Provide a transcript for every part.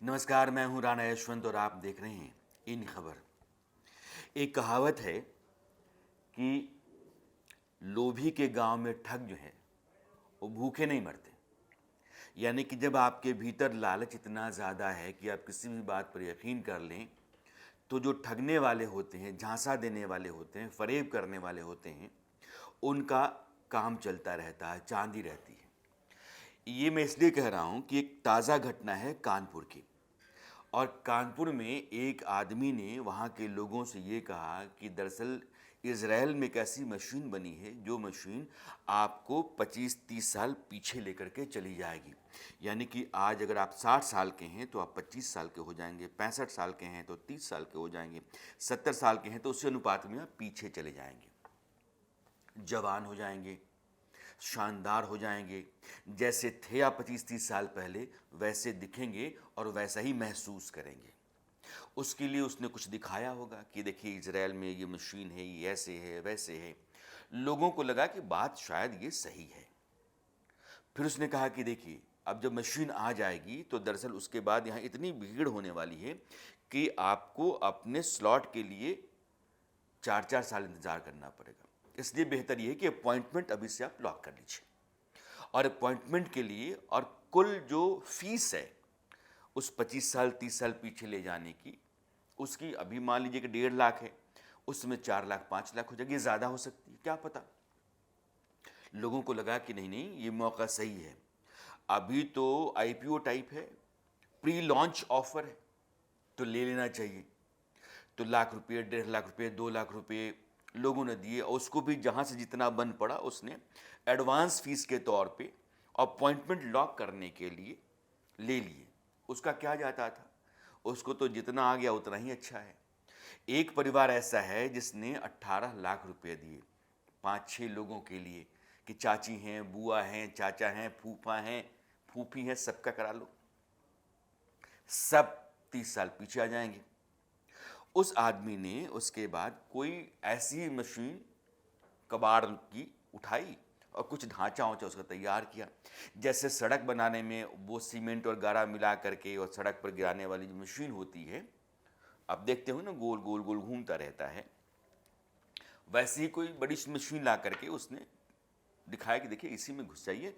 नमस्कार, मैं हूं राणा यशवंत और आप देख रहे हैं इन खबर। एक कहावत है कि लोभी के गांव में ठग जो है वो भूखे नहीं मरते। यानी कि जब आपके भीतर लालच इतना ज़्यादा है कि आप किसी भी बात पर यकीन कर लें, तो जो ठगने वाले होते हैं, झांसा देने वाले होते हैं, फरेब करने वाले होते हैं, उनका काम चलता रहता है, चांदी रहती है। ये मैं इसलिए कह रहा हूं कि एक ताज़ा घटना है कानपुर की। और कानपुर में एक आदमी ने वहाँ के लोगों से ये कहा कि दरअसल इज़राइल में एक ऐसी मशीन बनी है जो मशीन आपको 25-30 साल पीछे लेकर के चली जाएगी। यानी कि आज अगर आप 60 साल के हैं तो आप 25 साल के हो जाएंगे, 65 साल के हैं तो 30 साल के हो जाएंगे, 70 साल के हैं तो उसी अनुपात में आप पीछे चले जाएंगे, जवान हो जाएंगे, शानदार हो जाएंगे। जैसे थे आप 25-30 साल पहले वैसे दिखेंगे और वैसा ही महसूस करेंगे। उसके लिए उसने कुछ दिखाया होगा कि देखिए इजराइल में ये मशीन है, ये ऐसे है वैसे है। लोगों को लगा कि बात शायद ये सही है। फिर उसने कहा कि देखिए अब जब मशीन आ जाएगी तो दरअसल उसके बाद यहाँ इतनी भीड़ होने वाली है कि आपको अपने स्लॉट के लिए 4-4 साल इंतज़ार करना पड़ेगा। इसलिए बेहतर ये है कि अपॉइंटमेंट अभी से आप लॉक कर लीजिए। और अपॉइंटमेंट के लिए और कुल जो फीस है उस 25 साल 30 साल पीछे ले जाने की, उसकी अभी मान लीजिए कि 1.5 लाख है, उसमें 4 लाख 5 लाख हो जाएगी, ये ज़्यादा हो सकती है, क्या पता। लोगों को लगा कि नहीं नहीं ये मौका सही है, अभी तो आईपीओ टाइप है, प्री लॉन्च ऑफर है, तो ले लेना चाहिए। तो लाख रुपये, 1.5 लाख रुपये, 2 लाख रुपये लोगों ने दिए और उसको भी जहाँ से जितना बन पड़ा उसने एडवांस फीस के तौर पे अपॉइंटमेंट लॉक करने के लिए ले लिए। उसका क्या जाता था, उसको तो जितना आ गया उतना ही अच्छा है। एक परिवार ऐसा है जिसने 18 लाख रुपए दिए 5-6 लोगों के लिए कि चाची हैं, बुआ हैं, चाचा हैं, फूफा हैं, फूफी हैं, सबका करा लो, सब 30 साल पीछे आ जाएंगे। उस आदमी ने उसके बाद कोई ऐसी मशीन कबाड़ की उठाई और कुछ ढांचा वांचा उसका तैयार किया। जैसे सड़क बनाने में वो सीमेंट और गारा मिला करके और सड़क पर गिराने वाली जो मशीन होती है, आप देखते हो ना, गोल गोल गोल घूमता रहता है, वैसे ही कोई बड़ी मशीन ला करके उसने दिखाया कि देखिए इसी में घुस जाइए,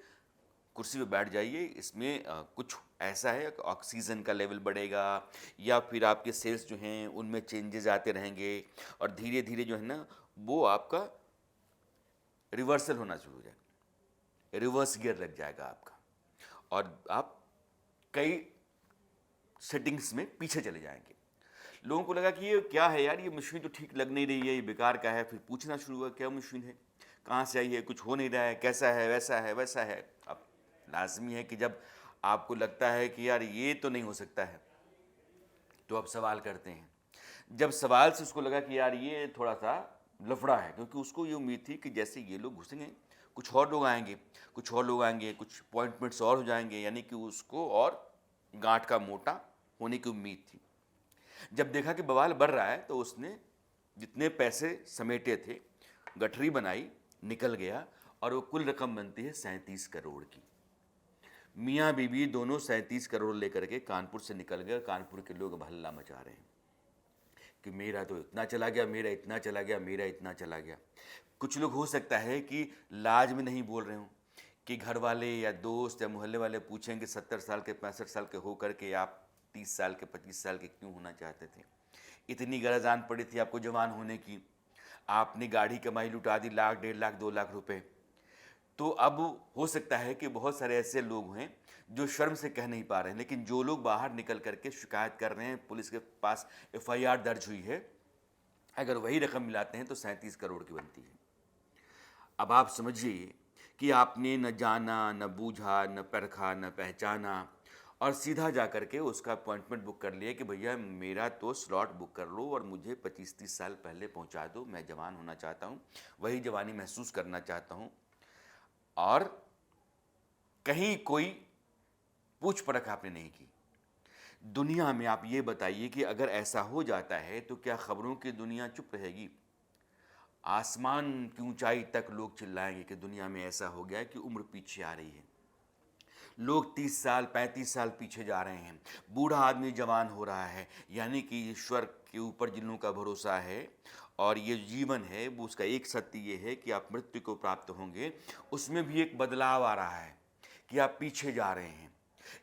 कुर्सी पे बैठ जाइए, इसमें कुछ ऐसा है कि ऑक्सीजन का लेवल बढ़ेगा या फिर आपके सेल्स जो हैं उनमें चेंजेस आते रहेंगे और धीरे धीरे जो है ना वो आपका रिवर्सल होना शुरू हो जाएगा, रिवर्स गियर लग जाएगा आपका और आप कई सेटिंग्स में पीछे चले जाएंगे। लोगों को लगा कि ये क्या है यार, ये मशीन तो ठीक लग नहीं रही है, ये बेकार का है। फिर पूछना शुरू हुआ क्या मशीन है, कहाँ से आई है, कुछ हो नहीं रहा है, कैसा है, वैसा है वैसा है। अब लाजमी है कि जब आपको लगता है कि यार ये तो नहीं हो सकता है तो आप सवाल करते हैं। जब सवाल से उसको लगा कि यार ये थोड़ा सा लफड़ा है, क्योंकि उसको ये उम्मीद थी कि जैसे ये लोग घुसेंगे कुछ और लोग आएंगे, कुछ और लोग आएंगे, कुछ अपॉइंटमेंट्स और हो जाएंगे, यानी कि उसको और गांठ का मोटा होने की उम्मीद थी। जब देखा कि बवाल बढ़ रहा है तो उसने जितने पैसे समेटे थे गठरी बनाई, निकल गया और वो कुल रकम बनती है 37 करोड़ की। मियाँ बीवी दोनों 37 करोड़ लेकर के कानपुर से निकल गए। कानपुर के लोग अब हल्ला मचा रहे हैं कि मेरा तो इतना चला गया, मेरा इतना चला गया, मेरा इतना चला गया। कुछ लोग हो सकता है कि लाज में नहीं बोल रहे हों कि घर वाले या दोस्त या मोहल्ले वाले पूछेंगे 70 साल के 65 साल के हो करके आप 30 साल के 25 साल के क्यों होना चाहते थे, इतनी गरज आन पड़ी थी आपको जवान होने की, आपने गाड़ी कमाई लुटा दी, लाख 1.5 लाख 2 लाख रुपए। तो अब हो सकता है कि बहुत सारे ऐसे लोग हैं जो शर्म से कह नहीं पा रहे हैं, लेकिन जो लोग बाहर निकल करके शिकायत कर रहे हैं, पुलिस के पास एफआईआर दर्ज हुई है, अगर वही रकम मिलाते हैं तो 37 करोड़ की बनती है। अब आप समझिए कि आपने न जाना न बूझा न परखा न पहचाना और सीधा जा करके उसका अपॉइंटमेंट बुक कर लिया कि भैया मेरा तो स्लॉट बुक कर लो और मुझे 25-30 साल पहले पहुंचा दो, मैं जवान होना चाहता हूं, वही जवानी महसूस करना चाहता हूं। और कहीं कोई पूछ परख आपने नहीं की। दुनिया में आप ये बताइए कि अगर ऐसा हो जाता है तो क्या खबरों की दुनिया चुप रहेगी? आसमान की ऊंचाई तक लोग चिल्लाएंगे कि दुनिया में ऐसा हो गया है कि उम्र पीछे आ रही है। लोग 30 साल 35 साल पीछे जा रहे हैं, बूढ़ा आदमी जवान हो रहा है। यानी कि ईश्वर के ऊपर जिन लोगों का भरोसा है और ये जीवन है, वो उसका एक सत्य ये है कि आप मृत्यु को प्राप्त होंगे, उसमें भी एक बदलाव आ रहा है कि आप पीछे जा रहे हैं।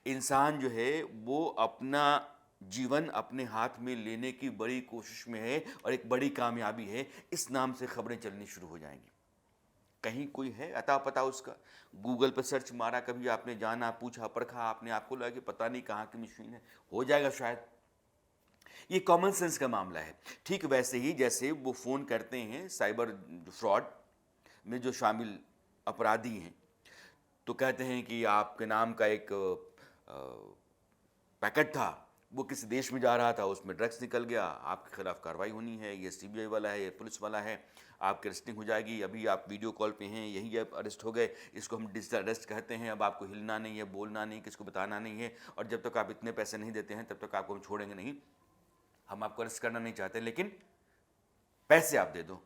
इंसान जो है वो अपना जीवन अपने हाथ में लेने की बड़ी कोशिश में है और एक बड़ी कामयाबी है, इस नाम से खबरें चलनी शुरू हो जाएंगी। कहीं कोई है अता पता उसका? गूगल पर सर्च मारा, कभी आपने जाना, पूछा, परखा, आपने, आपको लगा कि पता नहीं कहाँ की मशीन है, हो जाएगा शायद। ये कॉमन सेंस का मामला है। ठीक वैसे ही जैसे वो फ़ोन करते हैं साइबर फ्रॉड में जो शामिल अपराधी हैं, तो कहते हैं कि आपके नाम का एक पैकेट था, वो किसी देश में जा रहा था, उसमें ड्रग्स निकल गया, आपके खिलाफ कार्रवाई होनी है, ये सीबीआई वाला है, ये पुलिस वाला है, आपकी अरेस्टिंग हो जाएगी, अभी आप वीडियो कॉल पे हैं, यही आप अरेस्ट हो गए, इसको हम डिजिटल अरेस्ट कहते हैं। अब आपको हिलना नहीं है, बोलना नहीं, किसको बताना नहीं है, और जब तक आप इतने पैसे नहीं देते हैं तब तक आपको हम छोड़ेंगे नहीं, हम आपको अरेस्ट करना नहीं चाहते, लेकिन पैसे आप दे दो।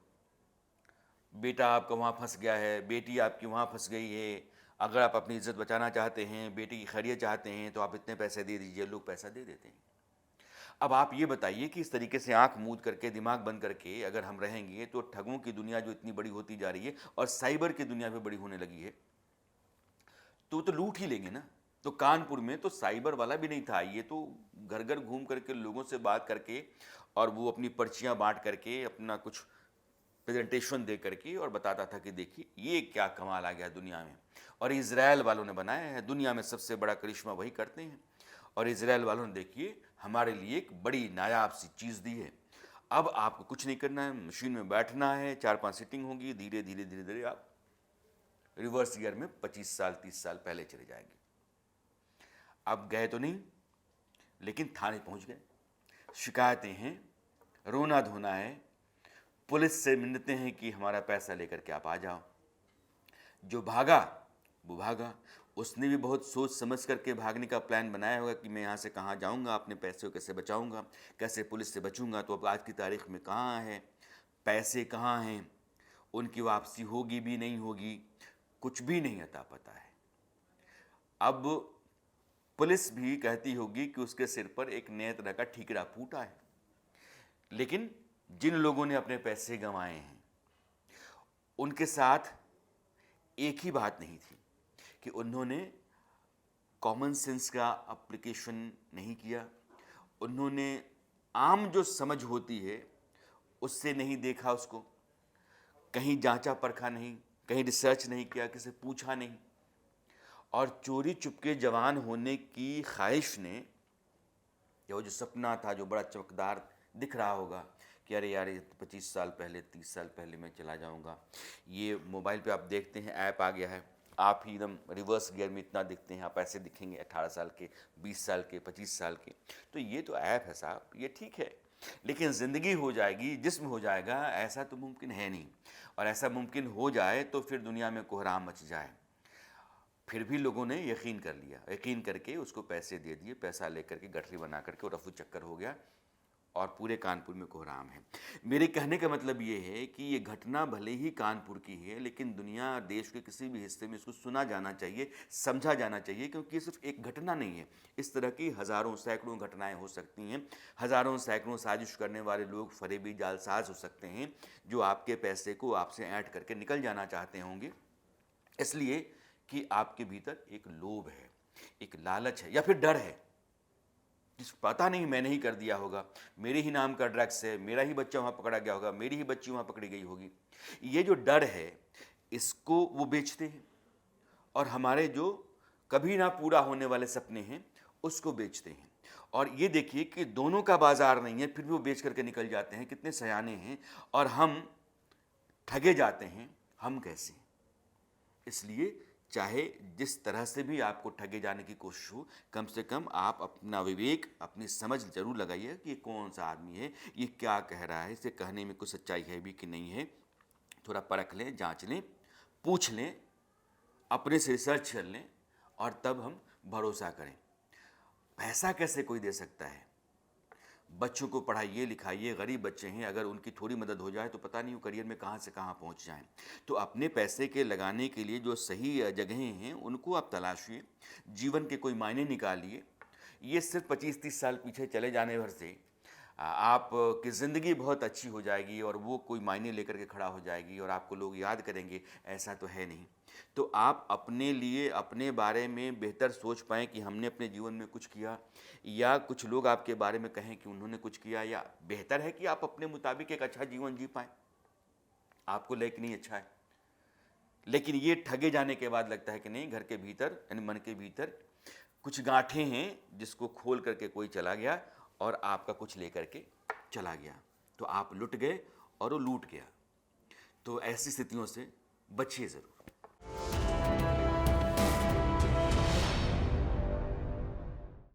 बेटा आपका वहाँ फंस गया है, बेटी आपकी वहाँ फंस गई है, अगर आप अपनी इज्जत बचाना चाहते हैं, बेटी की खैरियत चाहते हैं, तो आप इतने पैसे दे दीजिए। लोग पैसा दे देते हैं। अब आप ये बताइए कि इस तरीके से आंख मूंद करके, दिमाग बंद करके अगर हम रहेंगे, तो ठगों की दुनिया जो इतनी बड़ी होती जा रही है और साइबर की दुनिया भी बड़ी होने लगी है, तो लूट ही लेंगे ना। तो कानपुर में तो साइबर वाला भी नहीं था, ये तो घर घर घूम करके लोगों से बात करके और वो अपनी पर्चियां बांट करके अपना कुछ प्रेजेंटेशन दे करके और बताता था कि देखिए ये क्या कमाल आ गया दुनिया में, और इजराइल वालों ने बनाया है, दुनिया में सबसे बड़ा करिश्मा वही करते हैं, और इजराइल वालों ने देखिए हमारे लिए एक बड़ी नायाब सी चीज़ दी है। अब आपको कुछ नहीं करना है, मशीन में बैठना है, 4-5 सीटिंग होगी, धीरे धीरे धीरे धीरे आप रिवर्स गियर में 25 साल 30 साल पहले चले जाएंगे। अब गए तो नहीं, लेकिन थाने पहुंच गए, शिकायतें हैं, रोना धोना है, पुलिस से मिन्नतें हैं कि हमारा पैसा लेकर के आप आ जाओ। जो भागा वो भागा, उसने भी बहुत सोच समझ करके भागने का प्लान बनाया होगा कि मैं यहाँ से कहाँ जाऊँगा, अपने पैसे को कैसे बचाऊँगा, कैसे पुलिस से बचूँगा। तो अब आज की तारीख में कहाँ है, पैसे कहाँ हैं, उनकी वापसी होगी भी नहीं होगी, कुछ भी नहीं अता पता है। अब पुलिस भी कहती होगी कि उसके सिर पर एक नए तरह का ठीकरा फूटा है, लेकिन जिन लोगों ने अपने पैसे गंवाए हैं उनके साथ एक ही बात नहीं थी कि उन्होंने कॉमन सेंस का एप्लीकेशन नहीं किया, उन्होंने आम जो समझ होती है उससे नहीं देखा उसको, कहीं जांचा परखा नहीं, कहीं रिसर्च नहीं किया, किसी से पूछा नहीं, और चोरी चुपके जवान होने की ख्वाहिश ने, या वो जो सपना था जो बड़ा चमकदार दिख रहा होगा कि अरे यार ये 25 साल पहले 30 साल पहले मैं चला जाऊंगा। ये मोबाइल पे आप देखते हैं ऐप आ गया है, आप ही एकदम रिवर्स गियर में इतना दिखते हैं, आप ऐसे दिखेंगे 18 साल के, 20 साल के, 25 साल के। तो ये तो ऐप है साहब, ये ठीक है, लेकिन ज़िंदगी हो जाएगी, जिस्म हो जाएगा, ऐसा तो मुमकिन है नहीं। और ऐसा मुमकिन हो जाए तो फिर दुनिया में कोहराम मच जाए। फिर भी लोगों ने यकीन कर लिया, यकीन करके उसको पैसे दे दिए, पैसा लेकर के गठरी बना करके वो रफू चक्कर हो गया और पूरे कानपुर में कोहराम है। मेरे कहने का मतलब ये है कि ये घटना भले ही कानपुर की है, लेकिन दुनिया देश के किसी भी हिस्से में इसको सुना जाना चाहिए, समझा जाना चाहिए, क्योंकि ये सिर्फ एक घटना नहीं है। इस तरह की हज़ारों सैकड़ों घटनाएं हो सकती हैं, हज़ारों सैकड़ों साजिश करने वाले लोग फरेबी जालसाज हो सकते हैं जो आपके पैसे को आपसे ऐंठ करके निकल जाना चाहते होंगे, इसलिए कि आपके भीतर एक लोभ है, एक लालच है, या फिर डर है, जिस पता नहीं मैंने ही कर दिया होगा, मेरे ही नाम का ड्रग्स है, मेरा ही बच्चा वहाँ पकड़ा गया होगा, मेरी ही बच्ची वहाँ पकड़ी गई होगी। ये जो डर है इसको वो बेचते हैं, और हमारे जो कभी ना पूरा होने वाले सपने हैं उसको बेचते हैं। और ये देखिए कि दोनों का बाजार नहीं है, फिर भी वो बेच करके निकल जाते हैं। कितने सयाने हैं, और हम ठगे जाते हैं, हम कैसे? इसलिए चाहे जिस तरह से भी आपको ठगे जाने की कोशिश हो, कम से कम आप अपना विवेक, अपनी समझ जरूर लगाइए कि ये कौन सा आदमी है, ये क्या कह रहा है, इसे कहने में कुछ सच्चाई है भी कि नहीं है। थोड़ा परख लें, जांच लें, पूछ लें, अपने से रिसर्च कर लें, और तब हम भरोसा करें। पैसा कैसे कोई दे सकता है? बच्चों को पढ़ाइए लिखाइए, गरीब बच्चे हैं, अगर उनकी थोड़ी मदद हो जाए तो पता नहीं वो करियर में कहाँ से कहाँ पहुँच जाएं। तो अपने पैसे के लगाने के लिए जो सही जगहें हैं उनको आप तलाशिए, जीवन के कोई मायने निकालिए। ये सिर्फ 25-30 साल पीछे चले जाने भर से आप की ज़िंदगी बहुत अच्छी हो जाएगी और वो कोई मायने लेकर के खड़ा हो जाएगी और आपको लोग याद करेंगे, ऐसा तो है नहीं। तो आप अपने लिए, अपने बारे में बेहतर सोच पाएँ कि हमने अपने जीवन में कुछ किया, या कुछ लोग आपके बारे में कहें कि उन्होंने कुछ किया, या बेहतर है कि आप अपने मुताबिक एक अच्छा जीवन जी पाएँ। आपको लगे कि नहीं अच्छा है, लेकिन ये ठगे जाने के बाद लगता है कि नहीं, घर के भीतर यानी मन के भीतर कुछ गांठें हैं जिसको खोल करके कोई चला गया और आपका कुछ लेकर के चला गया, तो आप लुट गए और वो लूट गया। तो ऐसी स्थितियों से बचिए ज़रूर।